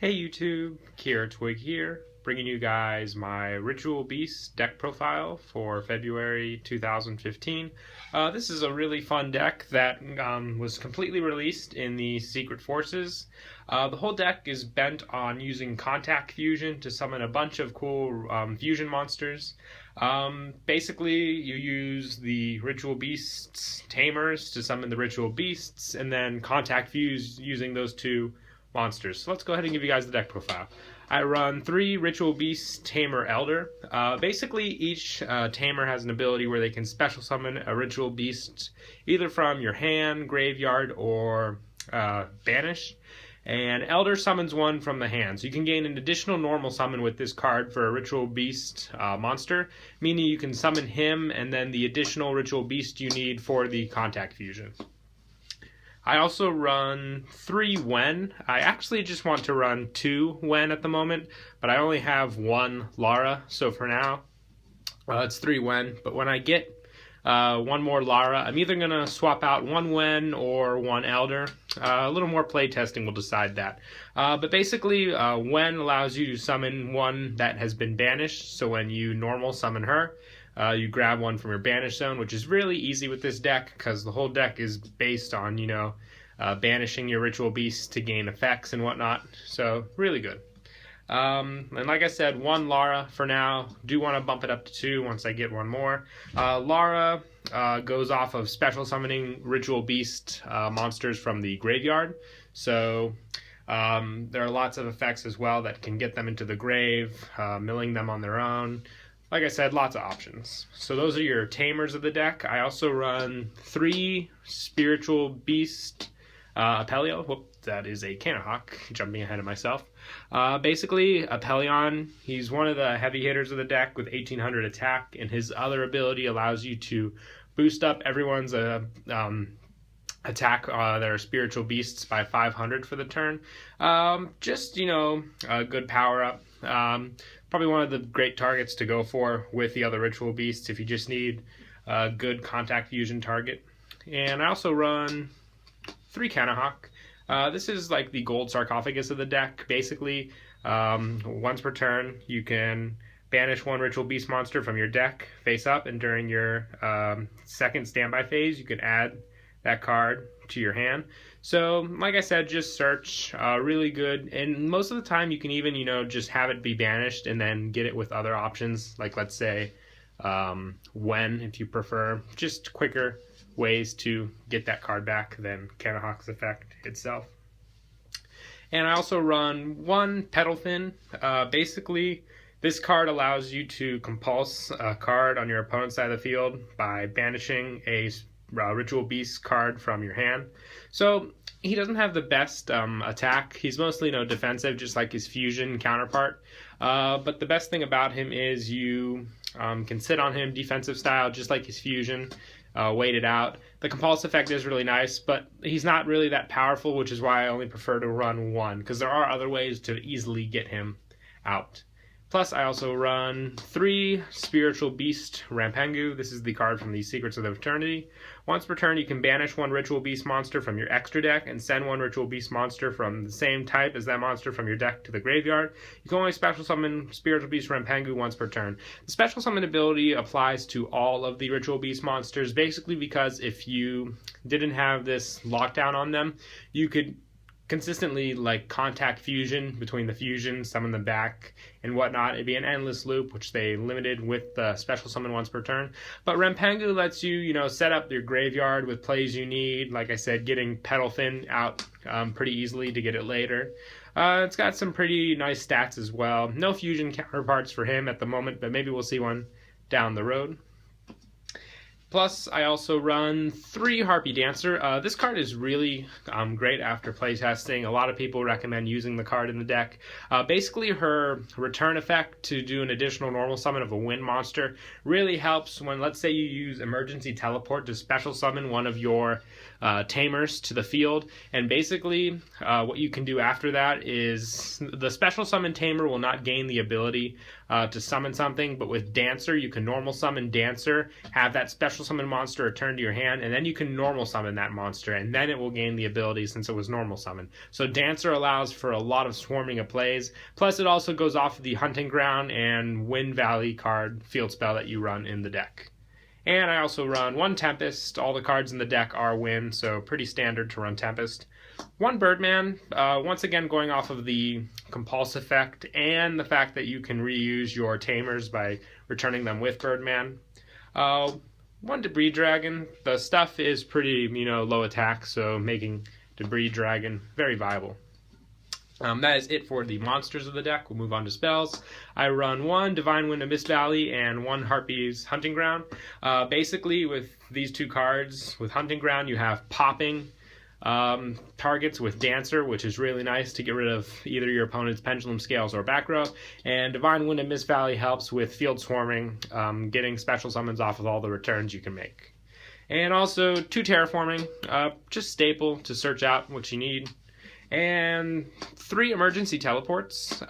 Hey YouTube, Kiera Twig here, bringing you guys my Ritual Beast deck profile for February 2015. This is a really fun deck that was completely released in the Secret Forces. The whole deck is bent on using Contact Fusion to summon a bunch of cool fusion monsters. Basically, you use the Ritual Beasts Tamers to summon the Ritual Beasts, and then Contact Fuse using those two monsters. So let's go ahead and give you guys the deck profile. I run 3 Ritual Beast Tamer Elder. Basically, each Tamer has an ability where they can special summon a Ritual Beast either from your hand, graveyard, or banish. And Elder summons one from the hand. So you can gain an additional normal summon with this card for a Ritual Beast monster, meaning you can summon him and then the additional Ritual Beast you need for the Contact Fusion. I also run 3 Wen. I actually just want to run 2 Wen at the moment, but I only have 1 Lara, so for now it's 3 Wen. But when I get 1 more Lara, I'm either going to swap out 1 Wen or 1 Elder. A little more play testing will decide that. But basically, Wen allows you to summon one that has been banished, so when you normal summon her, you grab one from your banish zone, which is really easy with this deck because the whole deck is based on, banishing your Ritual Beasts to gain effects and whatnot. So, really good. And like I said, 1 Lara for now. Do want to bump it up to 2 once I get 1 more. Lara goes off of special summoning Ritual Beast monsters from the graveyard. So, there are lots of effects as well that can get them into the grave, milling them on their own. Like I said, lots of options. So those are your Tamers of the deck. I also run 3 Spiritual Beast Apelio. Whoop, that is a Cannahawk, jumping ahead of myself. Basically, Apelion, he's one of the heavy hitters of the deck with 1800 attack, and his other ability allows you to boost up everyone's attack their spiritual beasts by 500 for the turn. Just, a good power up. Probably one of the great targets to go for with the other Ritual Beasts if you just need a good Contact Fusion target. And I also run 3 Cannahawk. This is like the gold sarcophagus of the deck. Basically, once per turn, you can banish 1 Ritual Beast monster from your deck face up, and during your second standby phase, you can add that card to your hand. So, like I said, just search, really good, and most of the time you can even, just have it be banished and then get it with other options, like let's say, Wen, if you prefer. Just quicker ways to get that card back than Cannahawk's effect itself. And I also run 1 Petalfin. Basically, this card allows you to compulse a card on your opponent's side of the field by banishing a Ritual Beast card from your hand. So he doesn't have the best attack. He's mostly defensive, just like his fusion counterpart. But the best thing about him is you can sit on him defensive style, just like his fusion, wait it out. The compulse effect is really nice, but he's not really that powerful, which is why I only prefer to run 1, because there are other ways to easily get him out. Plus, I also run 3 Spiritual Beast Rampengu. This is the card from the Secrets of the Eternity. Once per turn, you can banish 1 Ritual Beast monster from your extra deck and send 1 Ritual Beast monster from the same type as that monster from your deck to the graveyard. You can only special summon Spiritual Beast Rampengu once per turn. The special summon ability applies to all of the Ritual Beast monsters, basically because if you didn't have this lockdown on them, you could consistently Contact Fusion between the fusions, summon them back and whatnot. It'd be an endless loop, which they limited with the special summon once per turn. But Rampengu lets you, set up your graveyard with plays you need. Like I said, getting Petalfin out pretty easily to get it later. It's got some pretty nice stats as well. No fusion counterparts for him at the moment, but maybe we'll see one down the road. Plus, I also run 3 Harpy Dancer. This card is really great after playtesting. A lot of people recommend using the card in the deck. Basically, her return effect to do an additional normal summon of a wind monster really helps when, let's say, you use Emergency Teleport to special summon one of your tamers to the field. And basically what you can do after that is the special summon tamer will not gain the ability to summon something, but with Dancer you can normal summon Dancer, have that special summon monster return to your hand, and then you can normal summon that monster, and then it will gain the ability since it was normal summon. So Dancer allows for a lot of swarming of plays, plus it also goes off of the Hunting Ground and Wind Valley card field spell that you run in the deck. And I also run one Tempest. All the cards in the deck are Wind, so pretty standard to run Tempest. One Birdman, once again going off of the Compulse effect and the fact that you can reuse your Tamers by returning them with Birdman. One Debris Dragon. The stuff is pretty, low attack, so making Debris Dragon very viable. That is it for the monsters of the deck. We'll move on to spells. I run one Divine Wind of Mist Valley and one Harpy's Hunting Ground. Basically, with these two cards, with Hunting Ground, you have popping targets with Dancer, which is really nice to get rid of either your opponent's Pendulum Scales or back row. And Divine Wind of Mist Valley helps with field swarming, getting special summons off of all the returns you can make. And also two Terraforming, just staple to search out what you need. And 3 emergency teleports,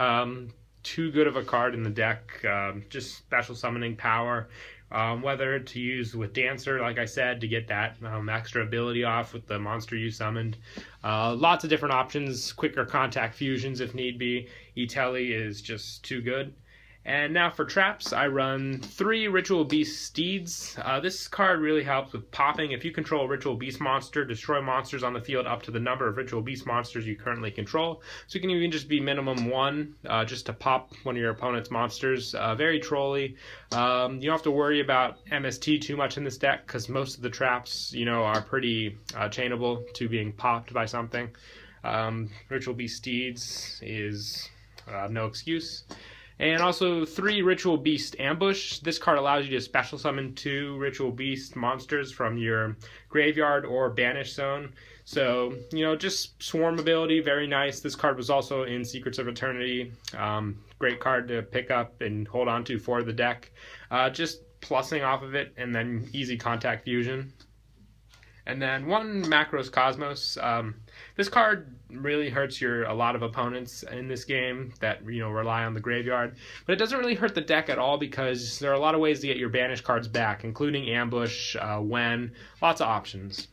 too good of a card in the deck, just special summoning power, whether to use with Dancer, like I said, to get that extra ability off with the monster you summoned. Lots of different options, quicker contact fusions if need be. E-Tele is just too good. And now for traps, I run 3 Ritual Beast Steeds. This card really helps with popping. If you control a Ritual Beast monster, destroy monsters on the field up to the number of Ritual Beast monsters you currently control. So you can even just be minimum 1, just to pop one of your opponent's monsters. Very trolly. You don't have to worry about MST too much in this deck, because most of the traps, are pretty chainable to being popped by something. Ritual Beast Steeds is no excuse. And also 3 Ritual Beast Ambush. This card allows you to special summon 2 Ritual Beast monsters from your graveyard or banish zone. So, just swarm ability, very nice. This card was also in Secrets of Eternity. Great card to pick up and hold on to for the deck. Just plussing off of it and then easy contact fusion. And then 1 Macros Cosmos. This card really hurts a lot of opponents in this game that rely on the graveyard, but it doesn't really hurt the deck at all because there are a lot of ways to get your banished cards back, including Ambush, lots of options.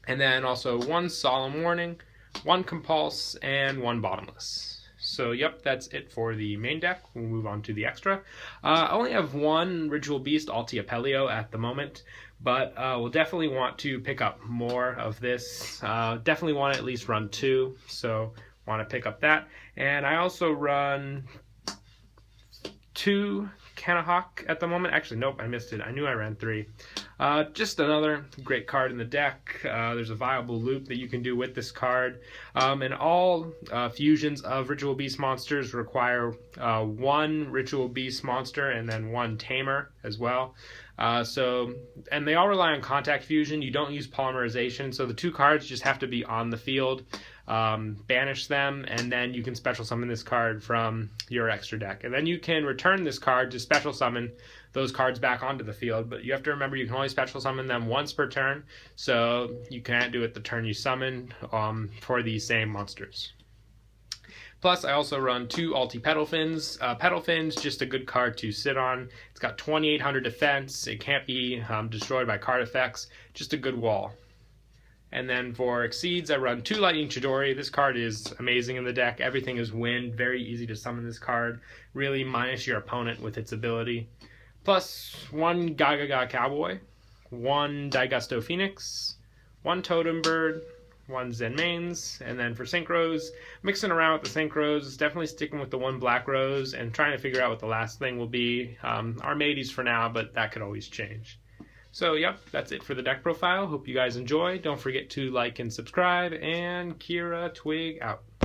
And then also 1 Solemn Warning, 1 Compulse, and 1 Bottomless. So yep, that's it for the main deck. We'll move on to the extra. I only have 1 Ritual Beast Alti Apelio at the moment, but we'll definitely want to pick up more of this. Definitely want to at least run 2, so want to pick up that. And I also run 2 Cannahawk at the moment. Actually, nope, I missed it. I knew I ran 3. Just another great card in the deck. There's a viable loop that you can do with this card. And all fusions of Ritual Beast monsters require 1 Ritual Beast monster and then 1 Tamer as well. And they all rely on contact fusion. You don't use polymerization, so the 2 cards just have to be on the field. Banish them, and then you can special summon this card from your extra deck. And then you can return this card to special summon those cards back onto the field, but you have to remember you can only special summon them once per turn, so you can't do it the turn you summon for these same monsters. Plus, I also run 2 Alti Petalfins. Petalfin's just a good card to sit on. It's got 2800 defense. It can't be destroyed by card effects. Just a good wall. And then for Exceeds, I run 2 Lightning Chidori. This card is amazing in the deck. Everything is wind. Very easy to summon this card. Really minus your opponent with its ability. Plus 1 Gagaga Cowboy, 1 Daigusto Phoenix, 1 Totem Bird, 1 Zenmaines, and then for Synchros, mixing around with the Synchros, definitely sticking with the 1 Black Rose and trying to figure out what the last thing will be. Armades for now, but that could always change. So, yep, that's it for the deck profile. Hope you guys enjoy. Don't forget to like and subscribe, and Kira Twig out.